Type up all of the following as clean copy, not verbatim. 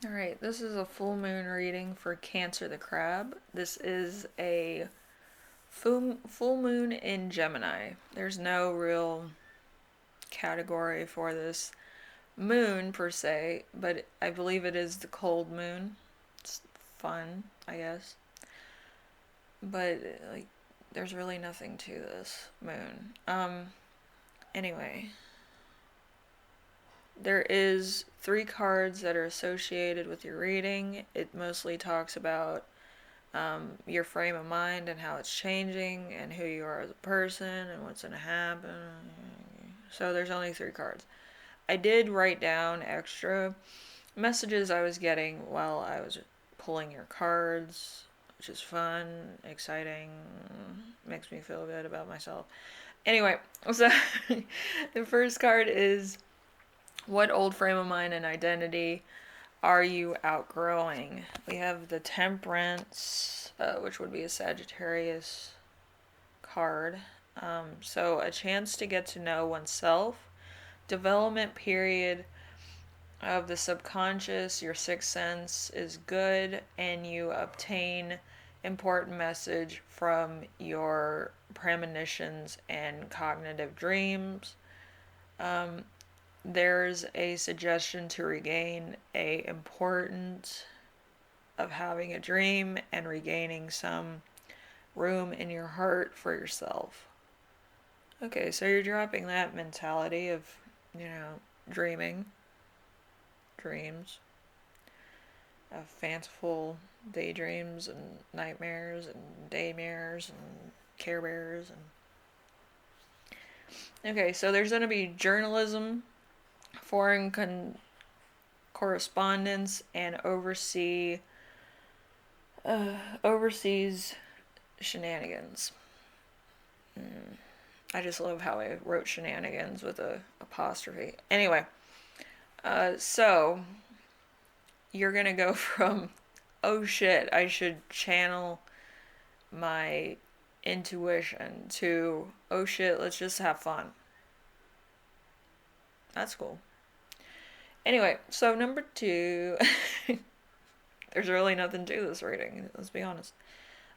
All right, this is a full moon reading for Cancer the Crab. This is a full moon in Gemini. There's no real category for this moon per se, but I believe it is the cold moon. It's fun, I guess. But like there's really nothing to this moon. Anyway, there is 3 cards that are associated with your reading. It mostly talks about your frame of mind and how it's changing and who you are as a person and what's going to happen. So there's only 3 cards. I did write down extra messages I was getting while I was pulling your cards, which is fun, exciting, makes me feel good about myself. Anyway, so the first card is, what old frame of mind and identity are you outgrowing? We have the Temperance, which would be a Sagittarius card. So a chance to get to know oneself, development period of the subconscious, your sixth sense is good, and you obtain important message from your premonitions and cognitive dreams. Um, there's a suggestion to regain a importance of having a dream and regaining some room in your heart for yourself. Okay, so you're dropping that mentality of, dreaming, dreams, of fanciful daydreams and nightmares and daymares and care bears and okay, so there's going to be journalism, foreign correspondence, and overseas shenanigans. I just love how I wrote shenanigans with a apostrophe. Anyway, so you're gonna go from, oh shit, I should channel my intuition, to, oh shit, let's just have fun. That's cool. Anyway, so number 2, there's really nothing to this reading, let's be honest.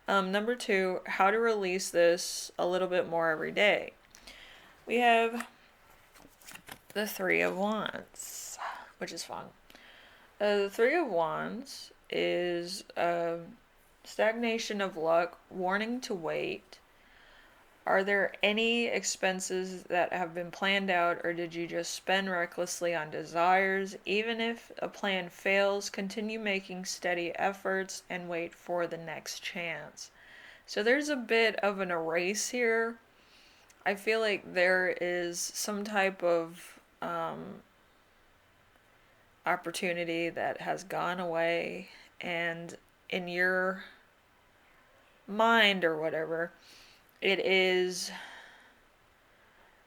Number 2, how to release this a little bit more every day. We have the Three of Wands, which is fun. The Three of Wands is stagnation of luck, warning to wait. Are there any expenses that have been planned out, or did you just spend recklessly on desires? Even if a plan fails, continue making steady efforts and wait for the next chance. So there's a bit of an erase here. I feel like there is some type of opportunity that has gone away, and in your mind or whatever, it is,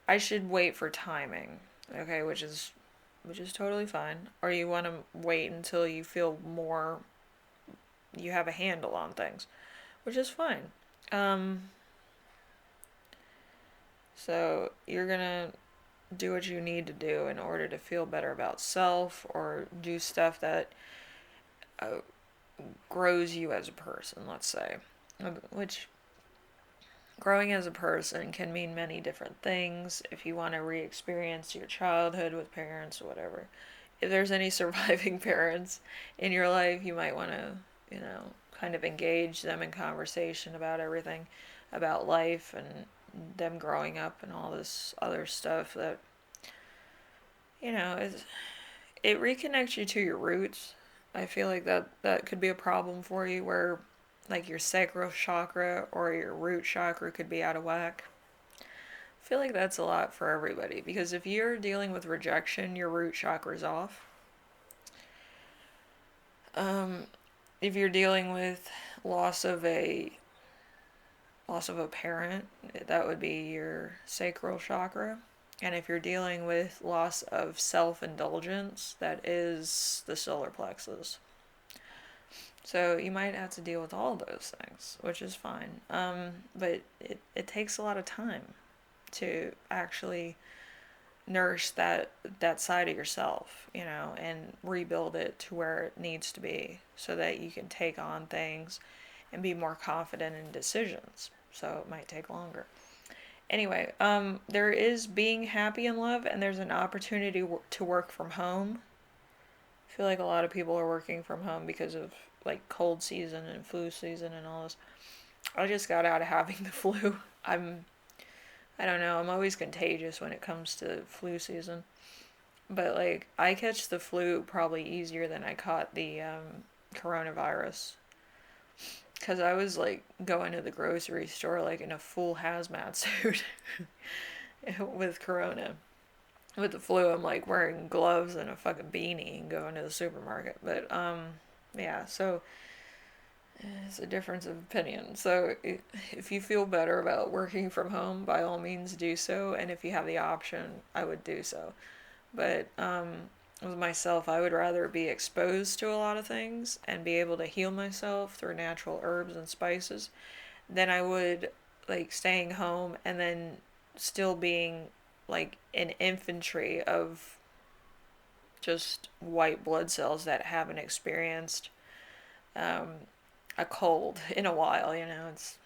I should wait for timing. Okay, which is totally fine. Or you want to wait until you feel more, you have a handle on things, which is fine. So you're gonna do what you need to do in order to feel better about self, or do stuff that uh, grows you as a person, let's say. Which, growing as a person can mean many different things. If you want to re experience your childhood with parents or whatever, if there's any surviving parents in your life, you might want to, kind of engage them in conversation about everything, about life and them growing up and all this other stuff that, is, it reconnects you to your roots. I feel like that could be a problem for you, where like your sacral chakra or your root chakra could be out of whack. I feel like that's a lot for everybody, because if you're dealing with rejection, your root chakra's off. If you're dealing with loss of a parent, that would be your sacral chakra. And if you're dealing with loss of self-indulgence, that is the solar plexus. So you might have to deal with all those things, which is fine. But it takes a lot of time to actually nourish that side of yourself, you know, and rebuild it to where it needs to be so that you can take on things and be more confident in decisions. So it might take longer. Anyway, there is being happy in love, and there's an opportunity to work from home. I feel like a lot of people are working from home because of like cold season and flu season and all this. I just got out of having the flu. I don't know, I'm always contagious when it comes to flu season. But like I catch the flu probably easier than I caught the coronavirus, cuz I was like going to the grocery store like in a full hazmat suit with corona. With the flu, I'm like wearing gloves and a fucking beanie and going to the supermarket. But yeah, so it's a difference of opinion. So if you feel better about working from home, by all means do so. And if you have the option, I would do so. But with myself, I would rather be exposed to a lot of things and be able to heal myself through natural herbs and spices than I would like staying home and then still being like an infantry of just white blood cells that haven't experienced um, a cold in a while. You know, it's,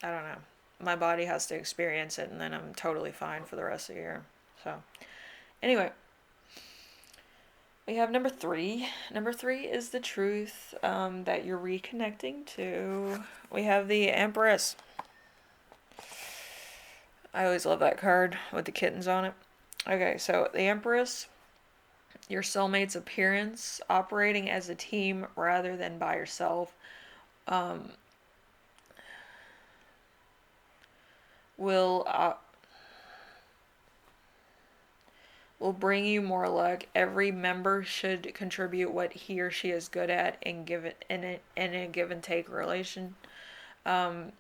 I don't know. My body has to experience it, and then I'm totally fine for the rest of the year. So, anyway, we have number three. Number three is the truth that you're reconnecting to. We have the Empress. I always love that card with the kittens on it. Okay, so the Empress, your soulmate's appearance, operating as a team rather than by yourself, um, will will bring you more luck. Every member should contribute what he or she is good at and give it in a give and take relation. Um,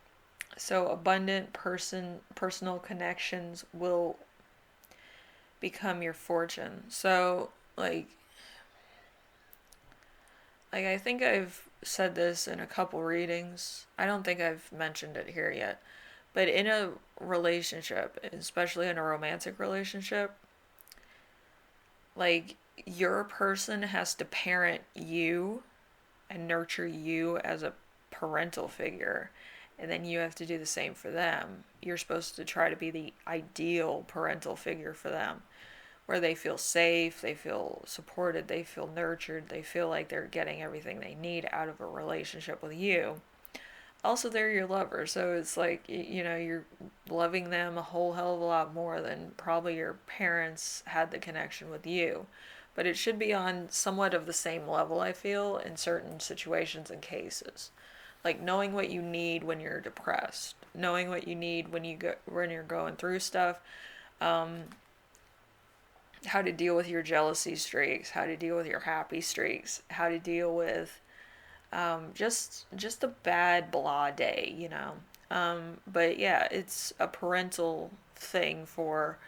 so abundant personal connections will become your fortune. So like I think I've said this in a couple readings. I don't think I've mentioned it here yet. But in a relationship, especially in a romantic relationship, like your person has to parent you and nurture you as a parental figure. And then you have to do the same for them. You're supposed to try to be the ideal parental figure for them, where they feel safe, they feel supported, they feel nurtured, they feel like they're getting everything they need out of a relationship with you. Also, they're your lover, so it's like, you know, you're loving them a whole hell of a lot more than probably your parents had the connection with you. But it should be on somewhat of the same level, I feel, in certain situations and cases. Like knowing what you need when you're depressed, knowing what you need when you're going through stuff, um, how to deal with your jealousy streaks, how to deal with your happy streaks, how to deal with just a bad blah day, you know. But yeah, it's a parental thing for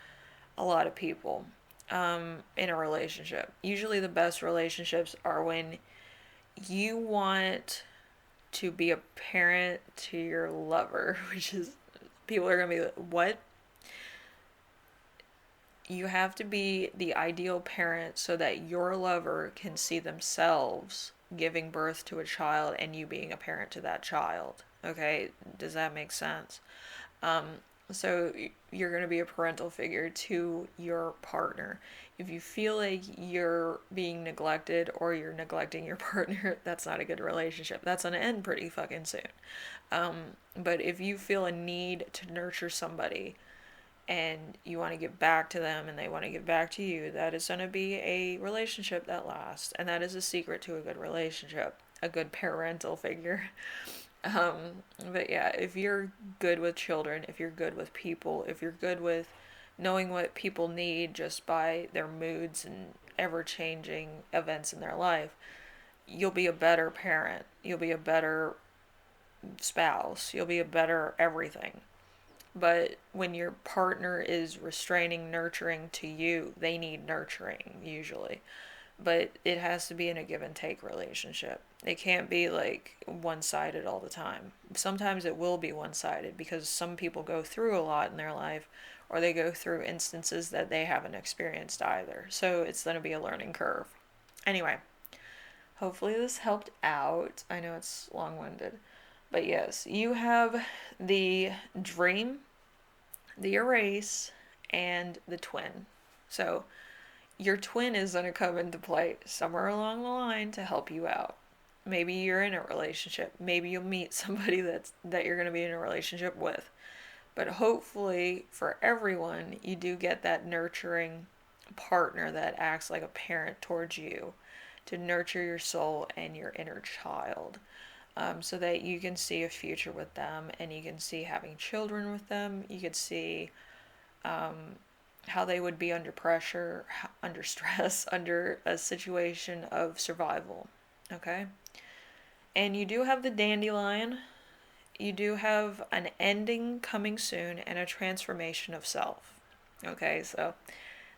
a lot of people in a relationship. Usually, the best relationships are when you want to be a parent to your lover, which is people are gonna be like, what? You have to be the ideal parent so that your lover can see themselves giving birth to a child and you being a parent to that child. Okay, does that make sense? Um, so you're going to be a parental figure to your partner. If you feel like you're being neglected or you're neglecting your partner, that's not a good relationship. That's going to end pretty fucking soon. But if you feel a need to nurture somebody and you want to give back to them and they want to give back to you, that is going to be a relationship that lasts. And that is a secret to a good relationship, a good parental figure. But yeah, if you're good with children, if you're good with people, if you're good with knowing what people need just by their moods and ever changing events in their life, you'll be a better parent. You'll be a better spouse. You'll be a better everything. But when your partner is restraining, nurturing to you, they need nurturing usually. But it has to be in a give and take relationship. It can't be like one sided all the time. Sometimes it will be one sided because some people go through a lot in their life or they go through instances that they haven't experienced either. So it's going to be a learning curve. Anyway, hopefully this helped out. I know it's long winded. But yes, you have the dream, the erase, and the twin. So your twin is going to come into play somewhere along the line to help you out. Maybe you're in a relationship. Maybe you'll meet somebody that you're going to be in a relationship with. But hopefully for everyone, you do get that nurturing partner that acts like a parent towards you to nurture your soul and your inner child, so that you can see a future with them and you can see having children with them. You could see how they would be under pressure, under stress, under a situation of survival. Okay? And you do have the dandelion. You do have an ending coming soon and a transformation of self. Okay, so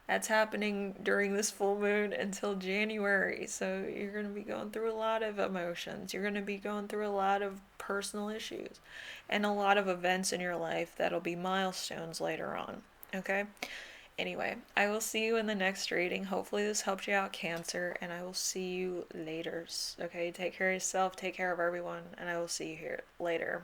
that's happening during this full moon until January. So you're going to be going through a lot of emotions. You're going to be going through a lot of personal issues and a lot of events in your life that'll be milestones later on. Okay? Anyway, I will see you in the next reading. Hopefully, this helped you out, Cancer, and I will see you later. Okay? Take care of yourself, take care of everyone, and I will see you here later.